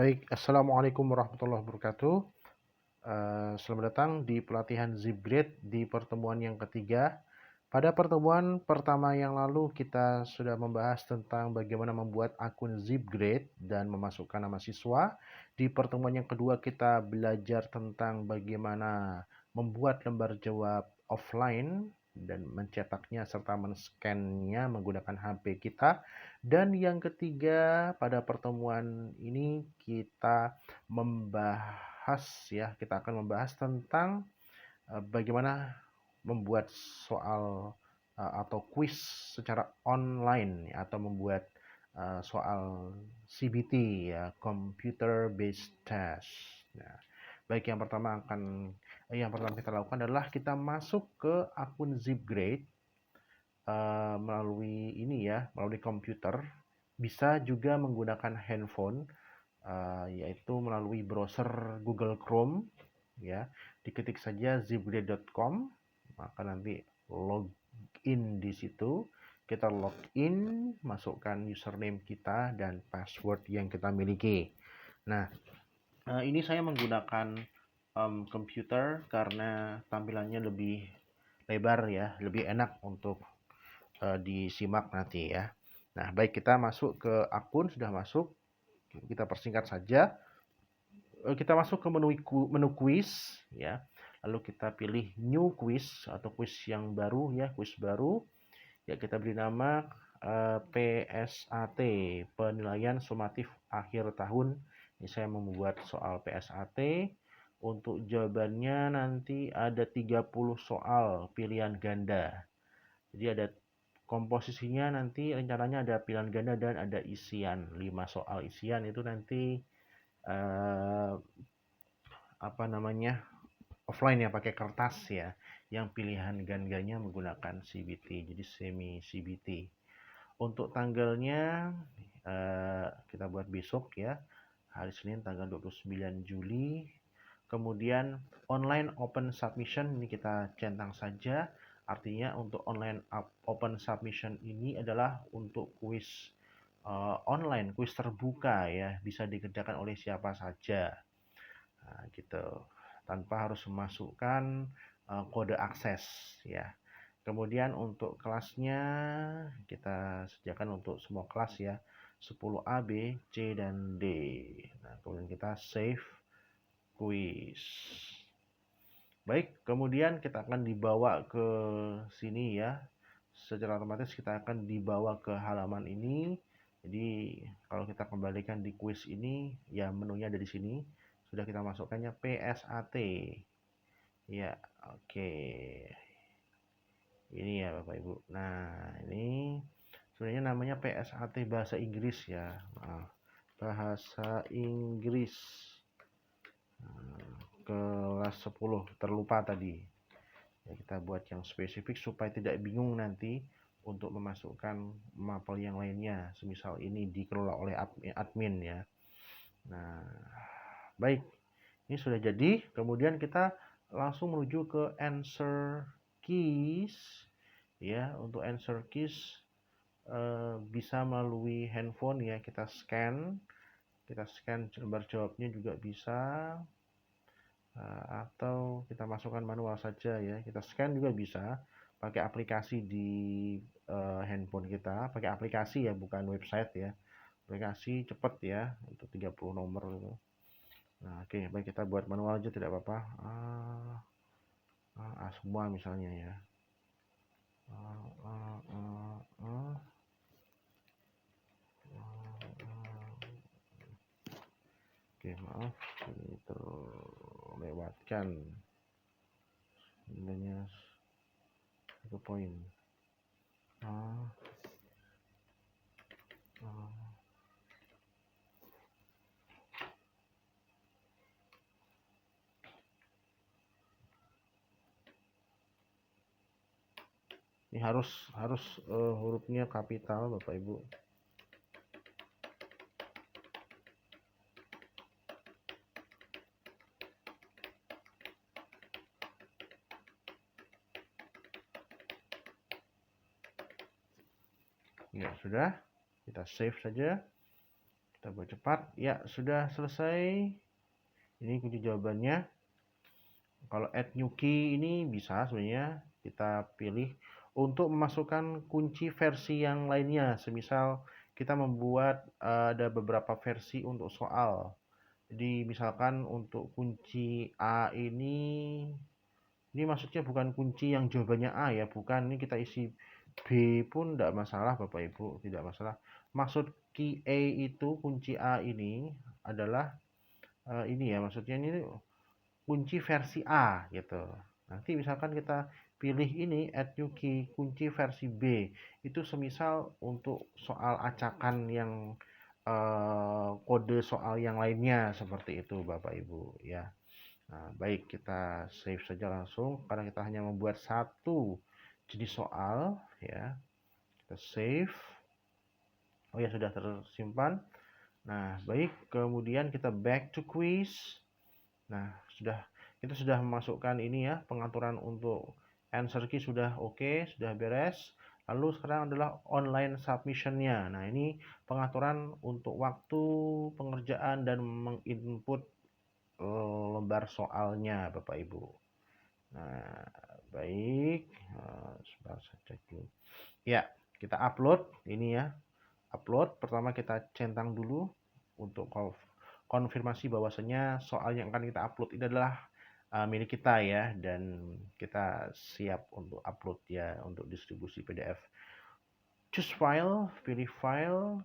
Baik, Assalamualaikum warahmatullahi wabarakatuh. Selamat datang di pelatihan Zipgrade di pertemuan yang ketiga. Pada pertemuan pertama yang lalu kita sudah membahas tentang bagaimana membuat akun Zipgrade dan memasukkan nama siswa. Di pertemuan yang kedua kita belajar tentang bagaimana membuat lembar jawab offline dan mencetaknya serta men-scan-nya menggunakan HP kita. Dan yang ketiga, pada pertemuan ini kita akan membahas tentang bagaimana membuat soal atau kuis secara online atau membuat soal CBT ya, computer based test. Nah, baik yang pertama kita lakukan adalah kita masuk ke akun Zipgrade melalui komputer. Bisa juga menggunakan handphone, yaitu melalui browser Google Chrome ya. Diketik saja zipgrade.com, maka nanti login di situ. Kita login, masukkan username kita dan password yang kita miliki. Nah, ini saya menggunakan komputer karena tampilannya lebih lebar ya, lebih enak untuk disimak nanti ya. Nah, baik, kita masuk ke akun, sudah masuk. Kita persingkat saja. Kita masuk ke menu quiz ya. Lalu kita pilih new quiz atau quiz yang baru ya, quiz baru. Ya, kita beri nama PSAT, penilaian sumatif akhir tahun. Ini saya membuat soal PSAT. Untuk jawabannya nanti ada 30 soal pilihan ganda. Jadi ada komposisinya, nanti rencananya ada pilihan ganda dan ada isian. 5 soal isian itu nanti offline ya, pakai kertas ya. Yang pilihan gandanya menggunakan CBT, jadi semi CBT. Untuk tanggalnya kita buat besok ya, hari Senin tanggal 29 Juli. Kemudian online open submission ini kita centang saja. Artinya untuk online open submission ini adalah untuk kuis online, kuis terbuka ya, bisa dikerjakan oleh siapa saja. Nah, gitu. Tanpa harus memasukkan kode akses ya. Kemudian untuk kelasnya kita sediakan untuk semua kelas ya, 10A, B, C, dan D. Nah, kemudian kita save quiz. Baik, kemudian kita akan dibawa ke sini ya. Secara otomatis kita akan dibawa ke halaman ini. Jadi kalau kita kembalikan di quiz ini, ya menunya ada di sini. Sudah kita masukkannya PSAT. Ya, oke. Ini ya Bapak Ibu. Nah, ini sebenarnya namanya PSAT bahasa Inggris ya. Bahasa Inggris. Kelas 10 terlupa tadi ya, kita buat yang spesifik supaya tidak bingung nanti untuk memasukkan mapel yang lainnya, semisal ini dikelola oleh admin ya. Nah, baik, ini sudah jadi. Kemudian kita langsung menuju ke answer keys ya. Untuk answer keys bisa melalui handphone ya, kita scan lembar jawabnya juga bisa. Atau kita masukkan manual saja ya, kita scan juga bisa pakai aplikasi di handphone kita, pakai aplikasi ya, bukan website ya, aplikasi cepat ya, untuk 30 nomor itu. Nah, oke, baik, kita buat manual aja tidak apa-apa. Semua misalnya ya. Oke, maaf ini terlewatkan nilainya 1 poin. Ini harus hurufnya kapital Bapak Ibu. Ya sudah, kita save saja. Kita buat cepat. Ya, sudah selesai. Ini kunci jawabannya. Kalau add new key ini bisa sebenarnya kita pilih untuk memasukkan kunci versi yang lainnya. Semisal kita membuat ada beberapa versi untuk soal. Jadi misalkan untuk kunci A ini maksudnya bukan kunci yang jawabannya A ya, bukan. Ini kita isi B pun tidak masalah Bapak Ibu, tidak masalah. Maksud key A itu kunci A ini adalah ini ya, maksudnya ini kunci versi A gitu. Nanti misalkan kita pilih ini add new key kunci versi B, itu semisal untuk soal acakan yang kode soal yang lainnya seperti itu Bapak Ibu ya. Nah, baik kita save saja langsung karena kita hanya membuat satu jenis soal ya. Kita save. Oh ya sudah tersimpan. Nah, baik kemudian kita back to quiz. Nah, kita sudah memasukkan ini ya, pengaturan untuk answer key sudah oke, sudah beres. Lalu sekarang adalah online submission-nya. Nah, ini pengaturan untuk waktu pengerjaan dan menginput lembar soalnya, Bapak Ibu. Nah, baik. Sebentar saya cek dulu. Ya, kita upload ini ya. Upload, pertama kita centang dulu untuk konfirmasi bahwasanya soal yang akan kita upload ini adalah milik kita ya, dan kita siap untuk upload ya, untuk distribusi PDF. Choose file, pilih file,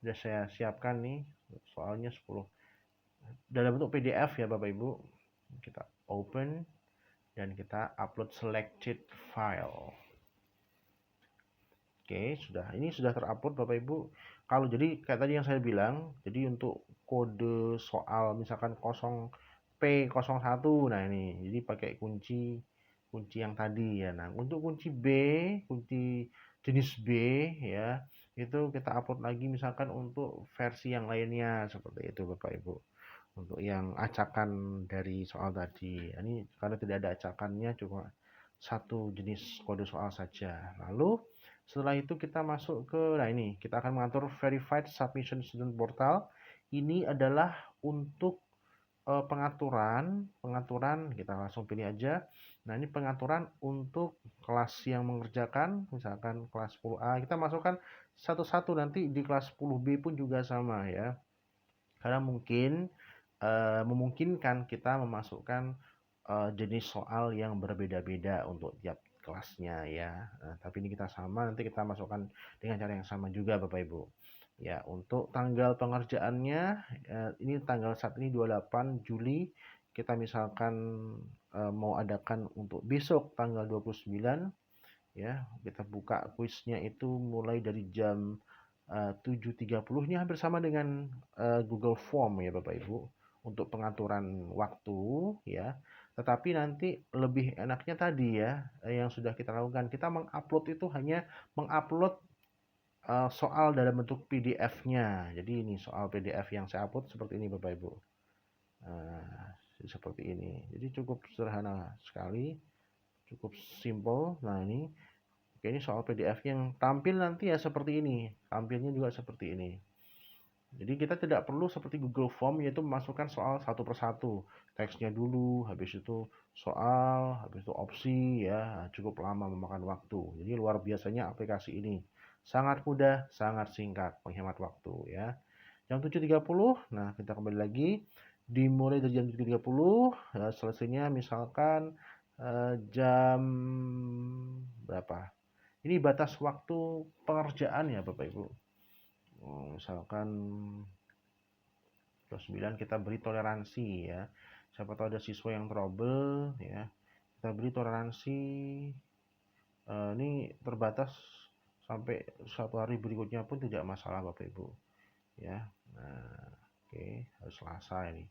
sudah saya siapkan nih soalnya 10 dalam bentuk PDF ya Bapak Ibu. Kita open dan kita upload selected file. Oke, ini sudah terupload Bapak Ibu. Kalau jadi kayak tadi yang saya bilang, jadi untuk kode soal misalkan 0P01, nah ini, jadi pakai kunci yang tadi ya. Nah, untuk kunci B, kunci jenis B ya, itu kita upload lagi misalkan untuk versi yang lainnya seperti itu Bapak Ibu. Untuk yang acakan dari soal tadi, ini karena tidak ada acakannya, cuma satu jenis kode soal saja. Lalu setelah itu kita masuk ke, nah ini kita akan mengatur verified submission student portal. Ini adalah untuk pengaturan kita langsung pilih aja. Nah, ini pengaturan untuk kelas yang mengerjakan, misalkan kelas 10A, kita masukkan satu-satu, nanti di kelas 10B pun juga sama ya. Karena mungkin memungkinkan kita memasukkan jenis soal yang berbeda-beda untuk tiap kelasnya ya. Nah, tapi ini kita sama, nanti kita masukkan dengan cara yang sama juga Bapak Ibu. Ya, untuk tanggal pengerjaannya ini tanggal saat ini 28 Juli. Kita misalkan mau adakan untuk besok tanggal 29 ya. Kita buka kuisnya itu mulai dari jam 7.30, ini hampir sama dengan Google Form ya Bapak Ibu untuk pengaturan waktu ya. Tetapi nanti lebih enaknya tadi ya, yang sudah kita lakukan, kita mengupload itu hanya mengupload soal dalam bentuk PDF-nya. Jadi ini soal PDF yang saya upload seperti ini Bapak Ibu. Seperti ini. Jadi cukup sederhana sekali, cukup simple. Nah ini, oke, ini soal PDF yang tampil nanti ya seperti ini. Tampilnya juga seperti ini. Jadi kita tidak perlu seperti Google Form, yaitu memasukkan soal satu persatu. Teksnya dulu, habis itu soal, habis itu opsi ya, cukup lama memakan waktu. Jadi luar biasanya aplikasi ini. Sangat mudah, sangat singkat, menghemat waktu ya. Jam 7.30, nah kita kembali lagi. Dimulai dari jam 7.30, selesainya misalkan jam berapa? Ini batas waktu pengerjaan ya Bapak Ibu. Misalkan 9 kita beri toleransi ya. Siapa tahu ada siswa yang trouble ya. Kita beri toleransi ini terbatas sampai 1 hari berikutnya pun tidak masalah Bapak Ibu ya. Nah, oke, harus Selasa ini.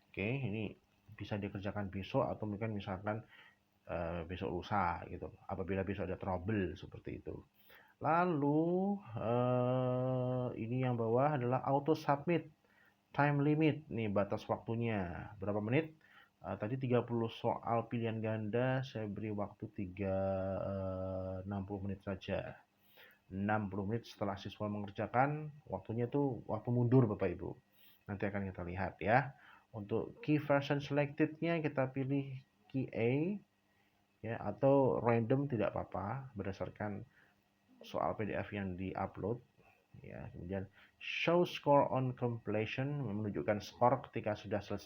Oke, ini bisa dikerjakan besok atau mungkin misalkan besok lusa gitu. Apabila besok ada trouble seperti itu. Lalu ini yang bawah adalah auto submit time limit. Nih batas waktunya berapa menit? Tadi 30 soal pilihan ganda, saya beri waktu 60 menit saja. 60 menit setelah siswa mengerjakan. Waktunya itu waktu mundur Bapak Ibu. Nanti akan kita lihat ya. Untuk key version selected-nya kita pilih key A ya, atau random tidak apa-apa berdasarkan soal PDF yang di-upload ya. Kemudian show score on completion, menunjukkan skor ketika siswa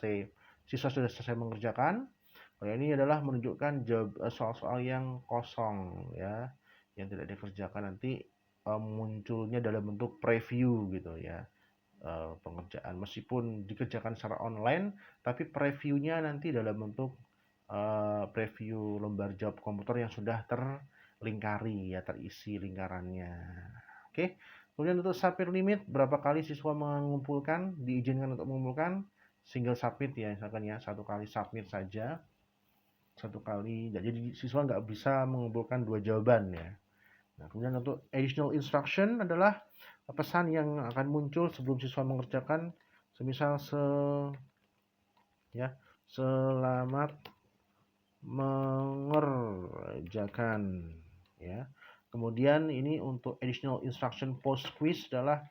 sudah selesai mengerjakan. Kalau ini adalah menunjukkan soal-soal yang kosong ya, yang tidak dikerjakan, nanti munculnya dalam bentuk preview gitu ya. Pengerjaan meskipun dikerjakan secara online, tapi previewnya nanti dalam bentuk preview lembar jawab komputer yang sudah terlingkari ya, terisi lingkarannya. Oke. Kemudian untuk submit limit, berapa kali siswa mengumpulkan, diizinkan untuk mengumpulkan, single submit ya, misalkan ya, satu kali submit saja, satu kali. Jadi siswa nggak bisa mengumpulkan 2 jawaban ya. Nah, kemudian untuk additional instruction adalah pesan yang akan muncul sebelum siswa mengerjakan, semisal selamat mengerjakan ya. Kemudian ini untuk additional instruction post quiz adalah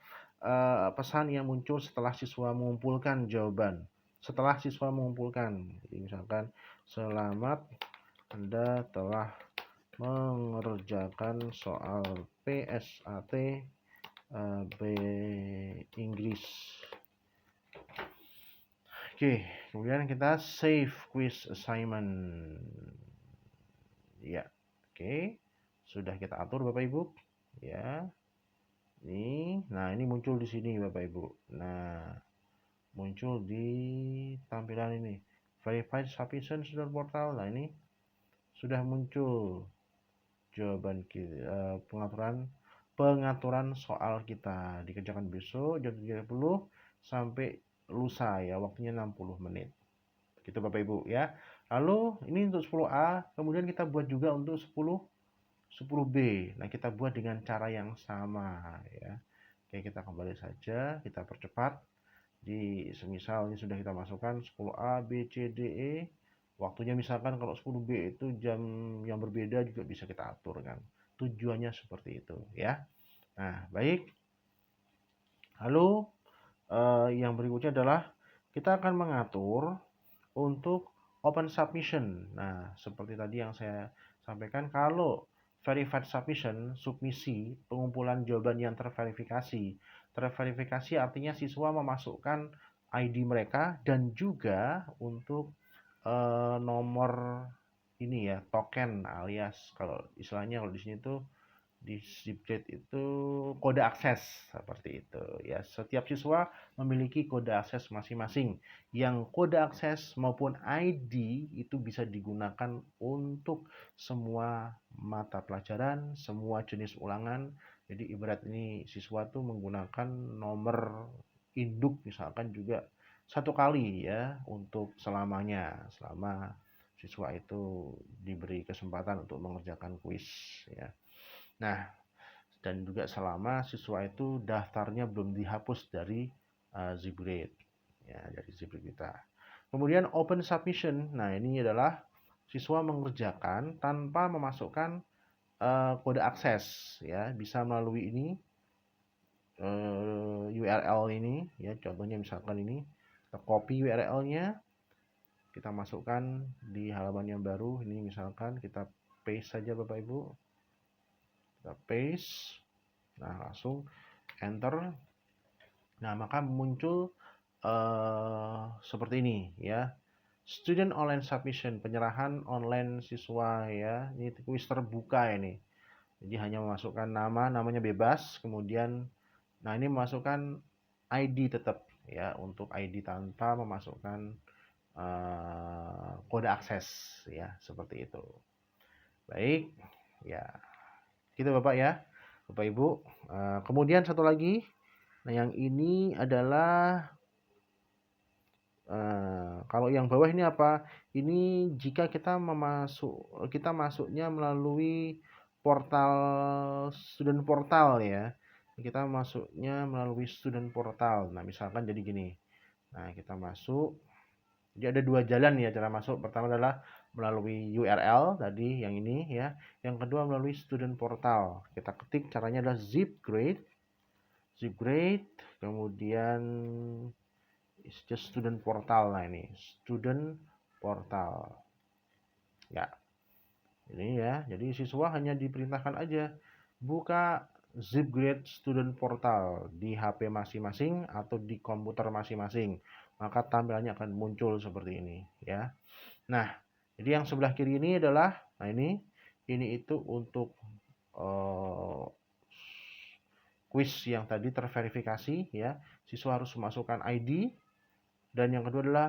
pesan yang muncul setelah siswa mengumpulkan jawaban. Setelah siswa mengumpulkan, jadi misalkan selamat Anda telah mengerjakan soal PSAT B Inggris. Oke, kemudian kita save quiz assignment. Ya, oke. Sudah kita atur Bapak Ibu. Ya. Nah ini muncul di sini Bapak Ibu. Nah, muncul di tampilan ini. Verified sufficient student portal. Nah, ini sudah muncul jawaban pengaturan soal kita dikerjakan besok jam 3.30 sampai lusa ya, waktunya 60 menit. Gitu Bapak Ibu ya. Lalu ini untuk 10A, kemudian kita buat juga untuk 10B. Nah, kita buat dengan cara yang sama ya. Oke, kita kembali saja, kita percepat. Semisal ini sudah kita masukkan 10A, B, C, D, E. Waktunya misalkan kalau 10B itu jam yang berbeda juga bisa kita atur kan. Tujuannya seperti itu ya. Nah, baik. Lalu yang berikutnya adalah kita akan mengatur untuk open submission. Nah, seperti tadi yang saya sampaikan, kalau verified submission, submisi, pengumpulan jawaban yang terverifikasi. Terverifikasi artinya siswa memasukkan ID mereka dan juga untuk nomor ini ya, token alias kalau istilahnya kalau di sini tuh di Zipgate itu kode akses seperti itu ya. Setiap siswa memiliki kode akses masing-masing. Yang kode akses maupun ID itu bisa digunakan untuk semua mata pelajaran, semua jenis ulangan. Jadi ibarat ini siswa tuh menggunakan nomor induk misalkan juga satu kali ya untuk selamanya, selama siswa itu diberi kesempatan untuk mengerjakan kuis ya. Nah, dan juga selama siswa itu daftarnya belum dihapus dari Zipgrade ya, dari Zipgrade kita. Kemudian open submission. Nah, ini adalah siswa mengerjakan tanpa memasukkan kode akses ya, bisa melalui ini URL ini ya. Contohnya misalkan ini kita copy URL-nya, kita masukkan di halaman yang baru. Ini misalkan kita paste saja Bapak Ibu. Kita paste. Nah, langsung enter. Nah, maka muncul seperti ini ya. Student online submission, penyerahan online siswa ya. Ini kuis terbuka ini. Jadi hanya memasukkan namanya bebas, kemudian nah ini memasukkan ID tetap ya, untuk ID tanpa memasukkan kode akses ya, seperti itu. Baik, ya. Gitu Bapak ya. Bapak Ibu. Kemudian satu lagi, nah yang ini adalah kalau yang bawah ini apa? Ini jika kita masuknya melalui portal student portal ya. Kita masuknya melalui student portal. Nah, misalkan jadi gini. Nah, kita masuk. Jadi ada dua jalan ya cara masuk. Pertama adalah melalui URL tadi yang ini ya. Yang kedua melalui student portal. Kita ketik caranya adalah Zipgrade, kemudian it's just student portal. Nah ini student portal. Ya, ini ya. Jadi siswa hanya diperintahkan aja buka Zipgrade student portal di HP masing-masing atau di komputer masing-masing. Maka tampilannya akan muncul seperti ini ya. Nah, jadi yang sebelah kiri ini adalah, nah ini itu untuk quiz yang tadi terverifikasi ya. Siswa harus memasukkan ID dan yang kedua adalah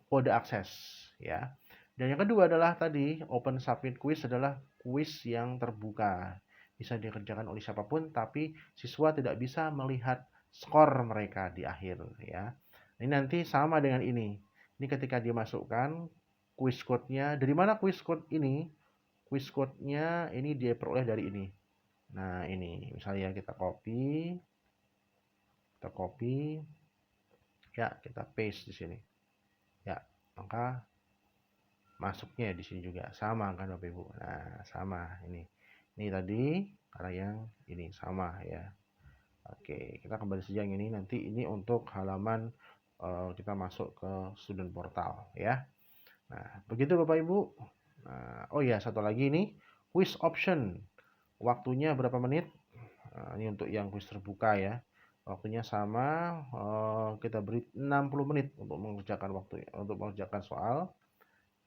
kode akses ya. Dan yang kedua adalah tadi open submit quiz adalah quiz yang terbuka. Bisa dikerjakan oleh siapapun tapi siswa tidak bisa melihat skor mereka di akhir ya. Ini nanti sama dengan ini. Ini ketika dimasukkan quiz code-nya, dari mana quiz code ini? Quiz code-nya ini dia peroleh dari ini. Nah, ini misalnya kita copy ya, kita paste di sini. Ya, maka masuknya di sini juga sama kan Bapak Ibu. Nah, sama ini. Ini tadi karena yang ini sama ya. Oke, kita kembali saja yang ini. Nanti ini untuk halaman kita masuk ke student portal ya. Nah, begitu Bapak Ibu. Nah, oh ya, satu lagi ini quiz option. Waktunya berapa menit? Nah, ini untuk yang quiz terbuka ya. Waktunya sama, kita beri 60 menit untuk mengerjakan soal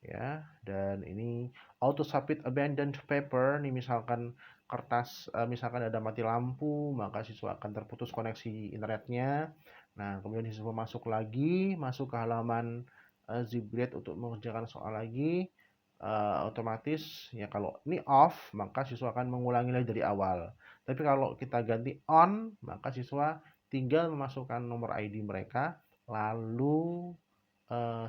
ya. Dan ini auto submit abandoned paper. Ini misalkan kertas misalkan ada mati lampu, maka siswa akan terputus koneksi internetnya. Nah, kemudian siswa masuk ke halaman Zipgrade untuk mengerjakan soal lagi. Otomatis ya kalau ini off maka siswa akan mengulangi lagi dari awal. Tapi kalau kita ganti on maka siswa tinggal memasukkan nomor ID mereka lalu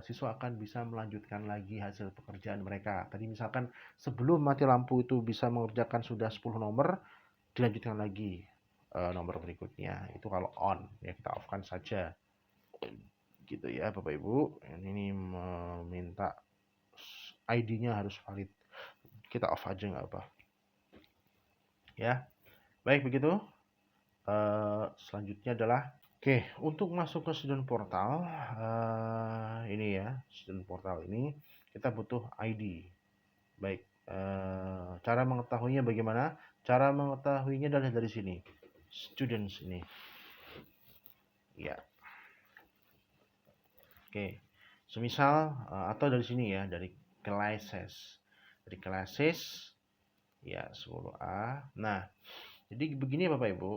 siswa akan bisa melanjutkan lagi hasil pekerjaan mereka. Tadi misalkan sebelum mati lampu itu bisa mengerjakan sudah 10 nomor, dilanjutkan lagi nomor berikutnya. Itu kalau on ya kita off-kan saja. Gitu ya Bapak Ibu. Ini meminta ID-nya harus valid. Kita off aja nggak apa. Ya, baik begitu. Selanjutnya adalah oke, untuk masuk ke student portal ini ya, student portal ini kita butuh ID. Baik, cara mengetahuinya bagaimana? Cara mengetahuinya adalah dari sini, students ini. Ya, oke. Semisal atau dari sini ya, dari classes. Dari classes ya 10A. Nah, jadi begini Bapak Ibu,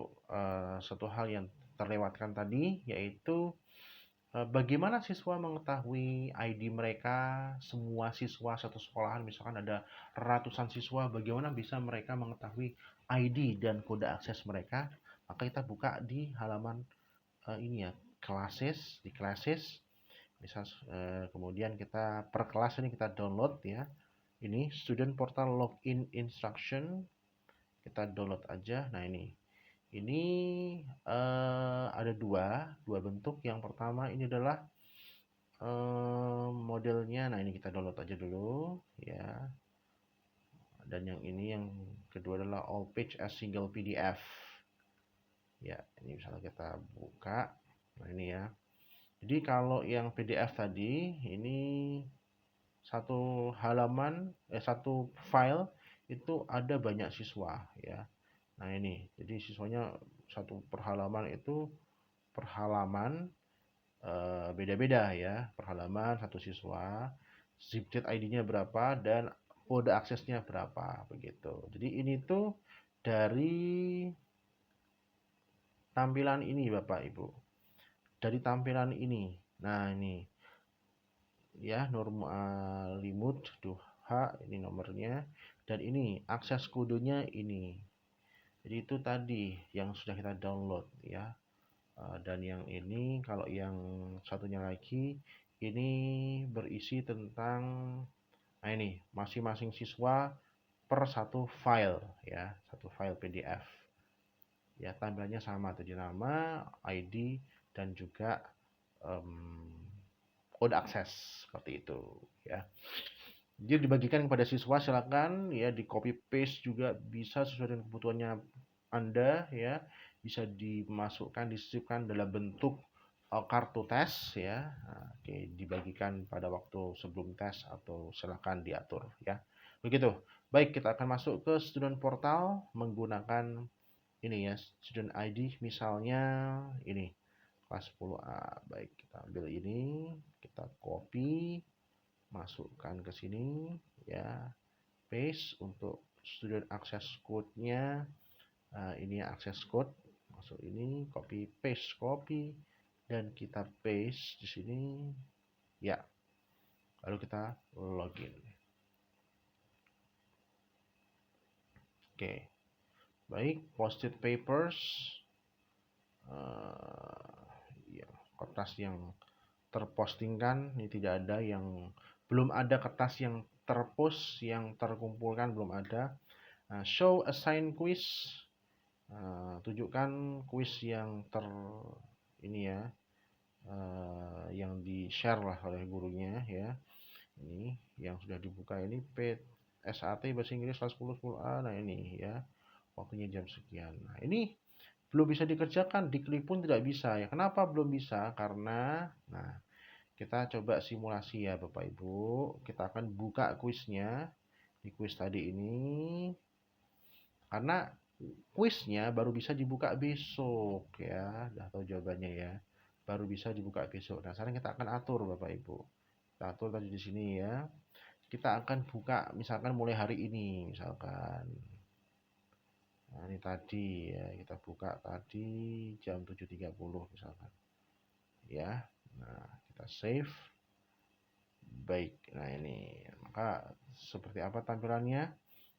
satu hal yang terlewatkan tadi yaitu bagaimana siswa mengetahui ID mereka, semua siswa satu sekolahan misalkan ada ratusan siswa, bagaimana bisa mereka mengetahui ID dan kode akses mereka? Maka kita buka di halaman ini ya, classes, di classes. Misal kemudian kita per kelas ini kita download ya. Ini student portal login instruction. Kita download aja. Nah, ini ada dua bentuk. Yang pertama ini adalah modelnya. Nah, ini kita download aja dulu ya. Dan yang ini yang kedua adalah all page as single PDF. Ya, ini misalnya kita buka. Nah, ini ya. Jadi kalau yang PDF tadi ini satu halaman satu file itu ada banyak siswa ya. Nah, ini. Jadi siswanya satu per halaman itu per halaman beda-beda ya. Per halaman satu siswa, Zipgrade ID-nya berapa dan kode aksesnya berapa begitu. Jadi ini tuh dari tampilan ini Bapak Ibu. Dari tampilan ini. Nah, ini ya normal limit H ini nomornya dan ini akses kodenya ini. Jadi itu tadi yang sudah kita download ya. Dan yang ini kalau yang satunya lagi ini berisi tentang nah ini masing-masing siswa per satu file ya, satu file PDF. Ya, tampilannya sama tadi nama, ID dan juga kode akses seperti itu ya. Dia dibagikan kepada siswa, silakan ya di copy paste juga bisa sesuai dengan kebutuhannya Anda ya. Bisa dimasukkan, disisipkan dalam bentuk kartu tes ya. Nah, oke, dibagikan pada waktu sebelum tes atau silakan diatur ya. Begitu. Baik, kita akan masuk ke student portal menggunakan ini ya, student ID misalnya ini kelas 10A. Baik, kita ambil ini, kita copy, masukkan ke sini ya, paste untuk student access code-nya. Ini access code, masuk ini, copy paste, copy dan kita paste di sini ya. Lalu kita login. Oke. Baik, posted papers ya, kertas yang terpostingkan ini tidak ada, yang belum ada kertas yang terpost yang terkumpulkan, belum ada. Show assign quiz, tunjukkan quiz yang ini ya, yang di share lah oleh gurunya ya. Ini yang sudah dibuka, ini SAT bahasa Inggris kelas 10 10A. Nah ini ya, waktunya jam sekian. Nah ini belum bisa dikerjakan, diklik pun tidak bisa ya. Kenapa belum bisa? Karena nah, kita coba simulasi ya Bapak Ibu. Kita akan buka kuisnya di kuis tadi ini. Karena kuisnya baru bisa dibuka besok ya. Udah tahu jawabannya ya. Baru bisa dibuka besok. Nah, sekarang kita akan atur Bapak Ibu. Kita atur tadi di sini ya. Kita akan buka misalkan mulai hari ini misalkan. Nah, ini tadi ya, kita buka tadi jam 7.30 misalkan. Ya. Nah, kita save. Baik, nah ini maka seperti apa tampilannya?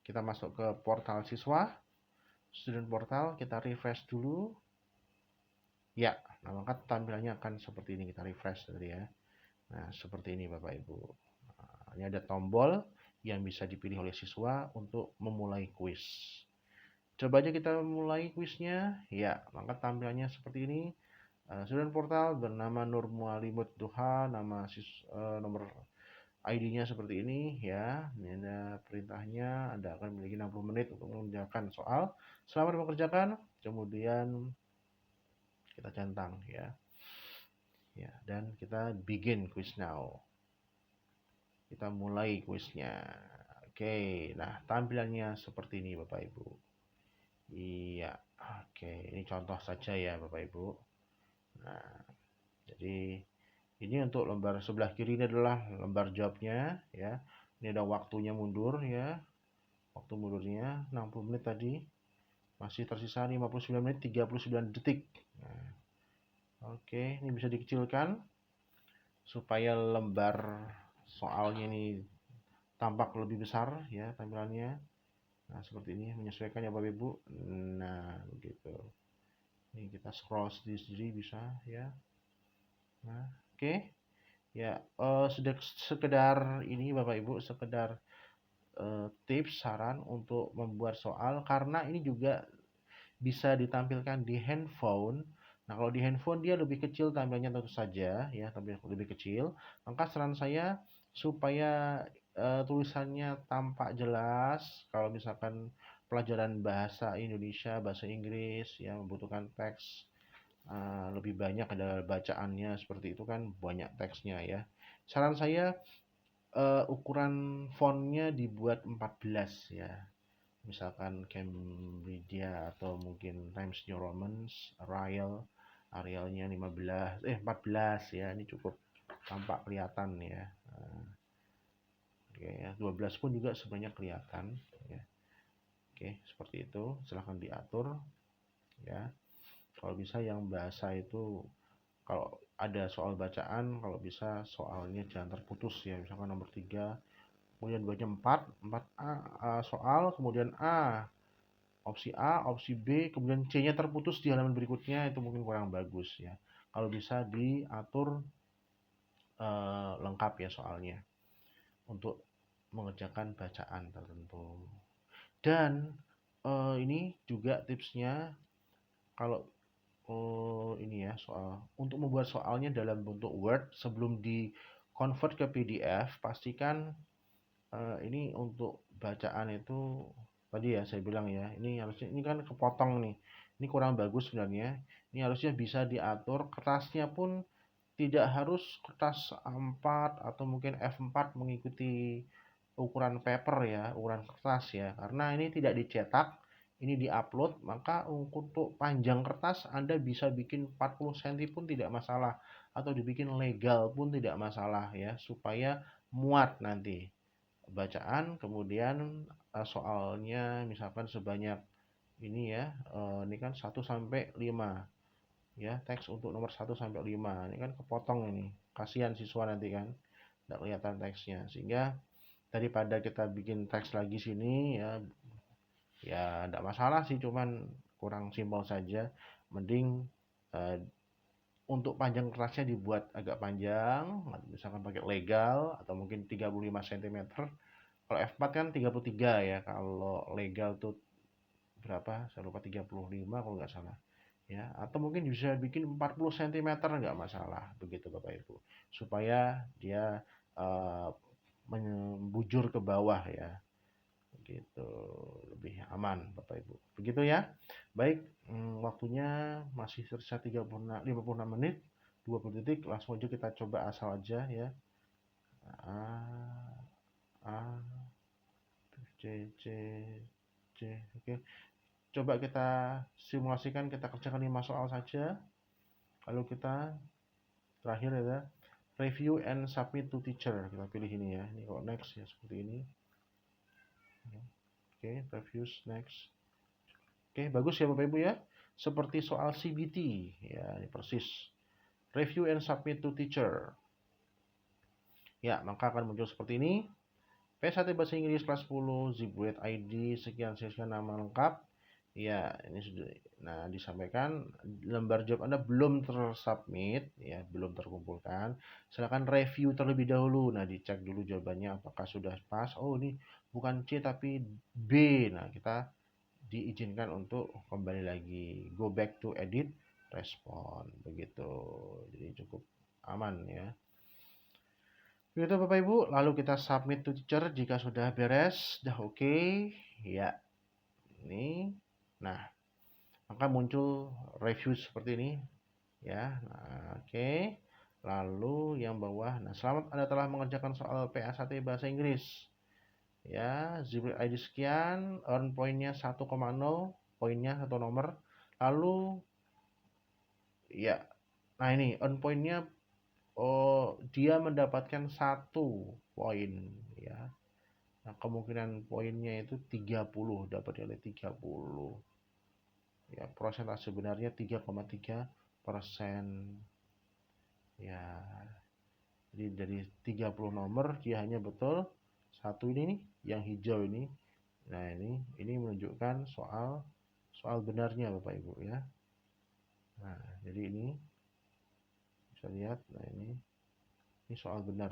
Kita masuk ke portal siswa, student portal, kita refresh dulu. Ya, nah maka tampilannya akan seperti ini, kita refresh tadi ya. Nah, seperti ini Bapak Ibu. Nah, ini ada tombol yang bisa dipilih oleh siswa untuk memulai kuis. Coba aja kita mulai kuisnya. Ya, maka tampilannya seperti ini. Student portal bernama Nur Mualimut Duha, nomor ID-nya seperti ini ya. Ini ada perintahnya, Anda akan memiliki 60 menit untuk mengerjakan soal. Selamat mengerjakan, kemudian kita centang ya. Ya, dan kita begin quiz now. Kita mulai kuisnya. Oke, nah tampilannya seperti ini Bapak Ibu. Iya, oke, ini contoh saja ya Bapak Ibu. Nah, jadi ini untuk lembar sebelah kiri ini adalah lembar jawabnya ya. Ini ada waktunya mundur ya. Waktu mundurnya 60 menit tadi. Masih tersisa 59 menit 39 detik. Nah, oke, ini bisa dikecilkan supaya lembar soalnya ini tampak lebih besar ya tampilannya. Nah, seperti ini menyesuaikan ya Bapak Ibu. Nah, begitu. Ini kita scroll sendiri bisa ya. Nah, oke. Ya, sudah sekedar ini Bapak Ibu, sekedar tips saran untuk membuat soal, karena ini juga bisa ditampilkan di handphone. Nah, kalau di handphone dia lebih kecil tampilannya tentu saja ya, tapi lebih kecil. Maka saran saya supaya tulisannya tampak jelas, kalau misalkan pelajaran bahasa Indonesia, bahasa Inggris yang membutuhkan teks lebih banyak, ada bacaannya seperti itu kan, banyak teksnya ya. Saran saya ukuran fontnya dibuat 14 ya. Misalkan Cambridge atau mungkin Times New Roman, Arialnya 14 ya, ini cukup tampak kelihatan ya. Oke ya, 12 pun juga sebenarnya kelihatan ya. Oke, seperti itu. Silahkan diatur ya. Kalau bisa yang bahasa itu, kalau ada soal bacaan, kalau bisa soalnya jangan terputus ya. Misalkan nomor 3, kemudian baca 4A soal, kemudian opsi A, opsi B, kemudian C-nya terputus di halaman berikutnya, itu mungkin kurang bagus ya. Kalau bisa diatur lengkap ya soalnya untuk mengerjakan bacaan tertentu. Dan ini juga tipsnya, kalau ini ya, soal untuk membuat soalnya dalam bentuk Word sebelum di convert ke PDF, pastikan ini untuk bacaan itu tadi ya saya bilang ya, ini harusnya ini kan kepotong nih. Ini kurang bagus sebenarnya. Ini harusnya bisa diatur kertasnya pun tidak harus kertas A4 atau mungkin F4 mengikuti ukuran paper ya, ukuran kertas ya. Karena ini tidak dicetak, ini diupload, maka untuk panjang kertas Anda bisa bikin 40 cm pun tidak masalah atau dibikin legal pun tidak masalah ya, supaya muat nanti bacaan. Kemudian soalnya misalkan sebanyak ini ya, ini kan 1 sampai 5 ya, teks untuk nomor 1 sampai 5 ini kan kepotong, ini kasihan siswa nanti kan tidak kelihatan teksnya, sehingga daripada kita bikin teks lagi sini ya, ya tidak masalah sih, cuman kurang simpel saja. Mending eh, untuk panjang kertasnya dibuat agak panjang, misalkan pakai legal atau mungkin 35 cm. Kalau F4 kan 33 ya, kalau legal tuh berapa saya lupa, 35 kalau nggak salah ya, atau mungkin bisa bikin 40 cm nggak masalah, begitu Bapak Ibu, supaya dia uh, membujur ke bawah ya, gitu lebih aman Bapak Ibu, begitu ya. Baik, waktunya masih tersisa 56 menit 20 detik, langsung aja kita coba asal aja ya. A A C C C, oke. Coba kita simulasikan, kita kerjakan 5 soal saja. Lalu kita terakhir ya, review and submit to teacher. Kita pilih ini ya. Ini kalau next ya seperti ini. Oke, reviews next. Oke, bagus ya Bapak Ibu ya. Seperti soal CBT ya, ini persis. Review and submit to teacher. Ya, maka akan muncul seperti ini. P1 Bahasa Inggris kelas 10, Zipgrade ID, sekian nama lengkap. Ya, ini sudah. Nah, disampaikan lembar jawab Anda belum tersubmit, ya, belum terkumpulkan. Silakan review terlebih dahulu. Nah, dicek dulu jawabannya apakah sudah pas. Oh, ini bukan C tapi B. Nah, kita diizinkan untuk kembali lagi, go back to edit respon, begitu. Jadi cukup aman ya. Begitu Bapak Ibu, lalu kita submit to teacher jika sudah beres, sudah oke, ya. Ini, nah, maka muncul review seperti ini, ya. Nah, oke. Lalu yang bawah, nah, selamat Anda telah mengerjakan soal PA1 Bahasa Inggris. Ya, Zipgrade ID sekian, earn poinnya 1,0, poinnya 1 nomor. Lalu, ya, nah ini earn poinnya, oh, dia mendapatkan 1 poin, ya. Nah, kemungkinan poinnya itu 30, dapat oleh 30. Ya, persentase sebenarnya 3,3%. Ya, jadi dari 30 nomor dia hanya betul 1 ini nih, yang hijau ini. Nah, ini menunjukkan soal benarnya Bapak Ibu ya. Nah, jadi ini bisa lihat, nah ini soal benar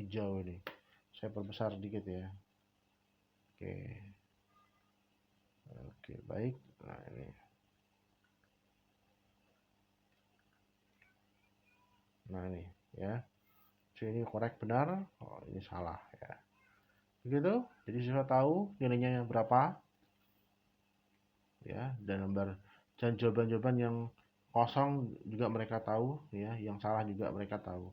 hijau ini. Saya perbesar dikit ya. Oke. Oke, baik. Nah, ini. Nah, ini ya. So, ini korek benar. Oh, ini salah ya. Begitu. Jadi siswa tahu nilainya yang berapa. Ya, dan lembar dan jawaban-jawaban yang kosong juga mereka tahu ya, yang salah juga mereka tahu.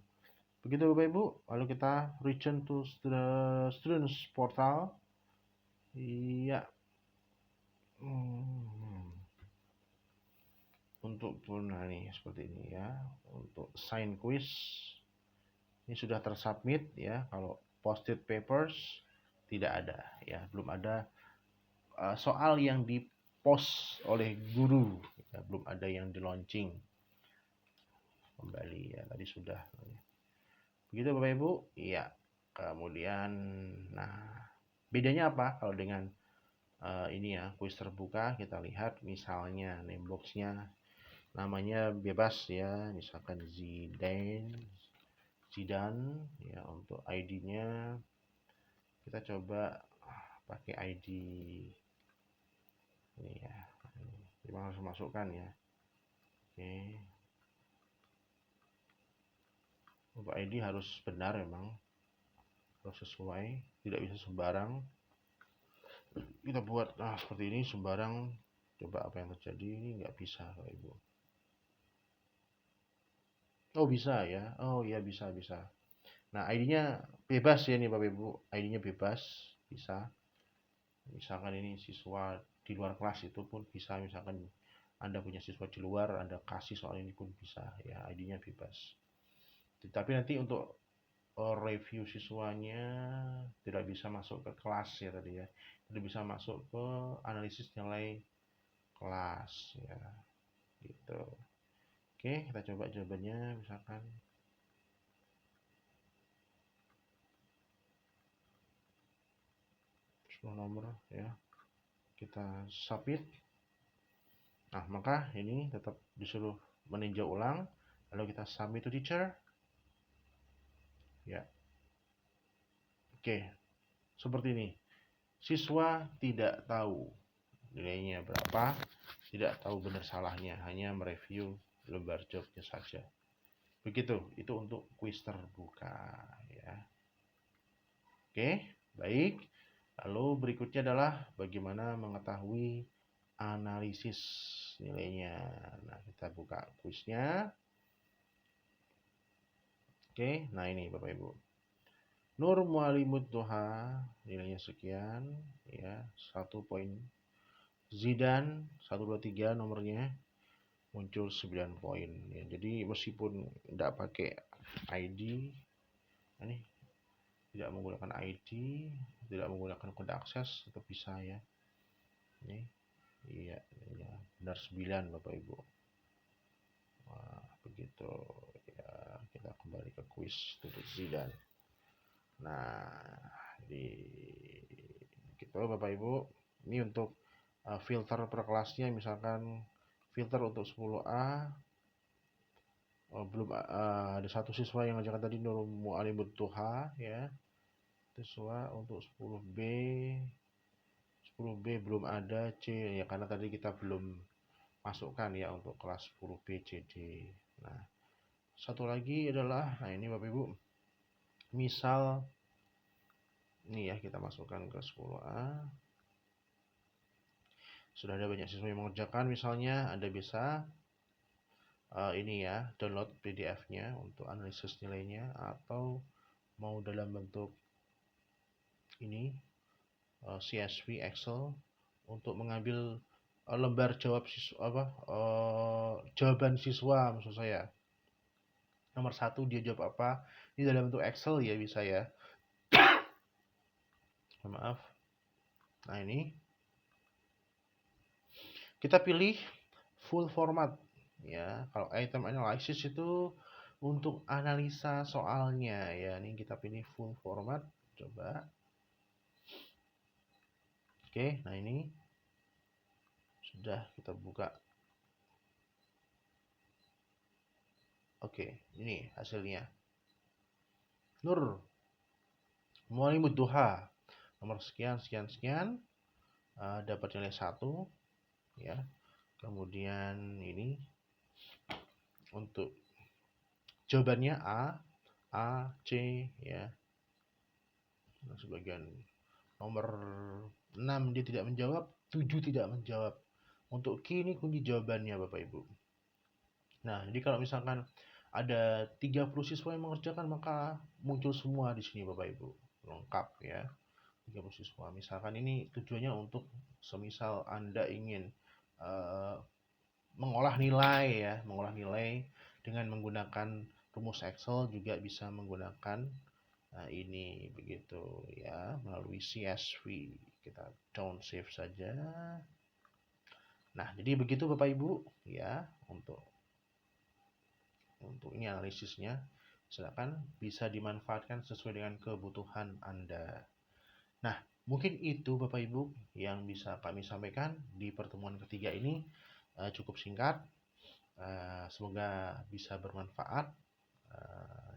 Begitu Bapak Ibu. Lalu kita return to the students portal. Iya. Untuk nah nih seperti ini ya, untuk sign quiz ini sudah tersubmit ya. Kalau post-it papers tidak ada ya, belum ada soal yang dipost oleh guru ya, belum ada yang di launching kembali ya, tadi sudah. Begitu Bapak Ibu. Iya. Kemudian nah, bedanya apa kalau dengan ini ya, kuis terbuka? Kita lihat misalnya name box-nya namanya bebas ya, misalkan Zidan ya. Untuk ID-nya kita coba pakai ID ini ya, memang harus masukkan ya. Oke, untuk ID harus benar memang harus sesuai, tidak bisa sembarang kita buat seperti ini sembarang. Coba apa yang terjadi, ini nggak bisa Bapak Ibu. Oh bisa ya, oh iya bisa. Nah ID-nya bebas ya nih Bapak Ibu, ID-nya bebas, bisa. Misalkan ini siswa di luar kelas itu pun bisa, misalkan Anda punya siswa di luar, Anda kasih soal ini pun bisa ya, ID-nya bebas. Tapi nanti untuk review siswanya tidak bisa masuk ke kelas ya tadi ya, tidak bisa masuk ke analisis nilai kelas ya, gitu. Oke, kita coba jawabannya, misalkan 10 nomor ya, kita submit. Nah maka ini tetap disuruh meninjau ulang, lalu kita submit to teacher ya. Oke, seperti ini. Siswa tidak tahu nilainya berapa, tidak tahu benar salahnya, hanya mereview lembar jawabnya saja. Begitu, itu untuk kuis terbuka ya. Oke, baik. Lalu berikutnya adalah bagaimana mengetahui analisis nilainya. Nah, kita buka kuisnya. Oke, nah ini Bapak Ibu. Nur Mualimud Toha nilainya sekian ya, 1 poin. Zidan 123 nomornya muncul 9 poin ya. Jadi meskipun tidak pakai ID, ini tidak menggunakan ID, tidak menggunakan kode akses, tetap bisa ya. Ini iya, ya, benar 9 Bapak Ibu. Wah, begitu ya. Kita kembali ke kuis tutup Zidan. Nah, di gitu Bapak Ibu. Ini untuk filter per kelasnya, misalkan filter untuk 10A belum ada satu siswa yang ngajarkan tadi, Nur Mualimut Toha ya. Siswa untuk 10B belum ada C ya, karena tadi kita belum masukkan ya untuk kelas 10B CD. Nah, satu lagi adalah, nah ini Bapak Ibu, misal ini ya, kita masukkan ke 10A. Sudah ada banyak siswa yang mengerjakan, misalnya Anda bisa ini ya, download PDF-nya untuk analisis nilainya, atau mau dalam bentuk ini CSV Excel untuk mengambil lembar jawab siswa, jawaban siswa maksud saya. Nomor 1 dia jawab apa? Ini dalam bentuk Excel ya, bisa ya. Maaf. Nah ini kita pilih full format ya. Kalau item analysis itu untuk analisa soalnya ya. Ini kita pilih full format. Coba. Oke, nah ini sudah kita buka. Oke, ini hasilnya. Nur Mualimud Duha nomor sekian dapat nilai 1 ya. Kemudian ini untuk jawabannya A, C ya. Nah, sebagian nomor 6 dia tidak menjawab, 7 tidak menjawab. Untuk Q ini kunci jawabannya Bapak Ibu. Nah, jadi kalau misalkan ada 30 siswa yang mengerjakan, maka muncul semua di sini Bapak Ibu. Lengkap ya. 30 siswa. Misalkan ini tujuannya untuk semisal Anda ingin mengolah nilai dengan menggunakan rumus Excel, juga bisa menggunakan ini begitu ya, melalui CSV. Kita down save saja. Nah, jadi begitu Bapak Ibu ya, untuk ini analisisnya. Silakan, bisa dimanfaatkan sesuai dengan kebutuhan Anda. Nah, mungkin itu Bapak Ibu yang bisa kami sampaikan di pertemuan ketiga ini. Cukup singkat, semoga bisa bermanfaat.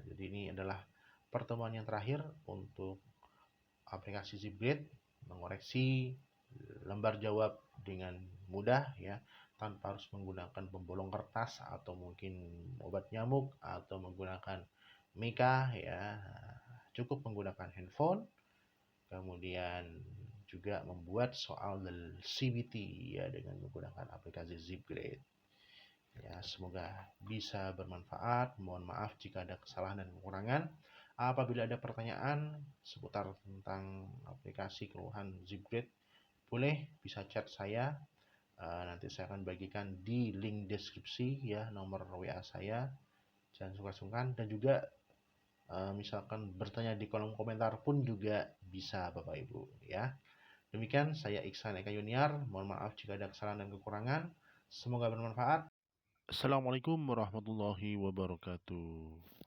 Jadi ini adalah pertemuan yang terakhir untuk aplikasi Zipgrade, mengoreksi lembar jawab dengan mudah ya, tanpa harus menggunakan pembolong kertas atau mungkin obat nyamuk atau menggunakan Mika ya. cukup menggunakan handphone, kemudian juga membuat soal CBT ya dengan menggunakan aplikasi Zipgrade. Ya, semoga bisa bermanfaat. Mohon maaf jika ada kesalahan dan kekurangan. Apabila ada pertanyaan seputar tentang aplikasi keluhan Zipgrade, boleh bisa chat saya. Nanti saya akan bagikan di link deskripsi ya nomor WA saya. Jangan sungkan-sungkan, dan juga misalkan bertanya di kolom komentar pun juga bisa Bapak Ibu ya. Demikian saya Iksan Eka Yuniar. Mohon maaf jika ada kesalahan dan kekurangan. Semoga bermanfaat. Assalamualaikum warahmatullahi wabarakatuh.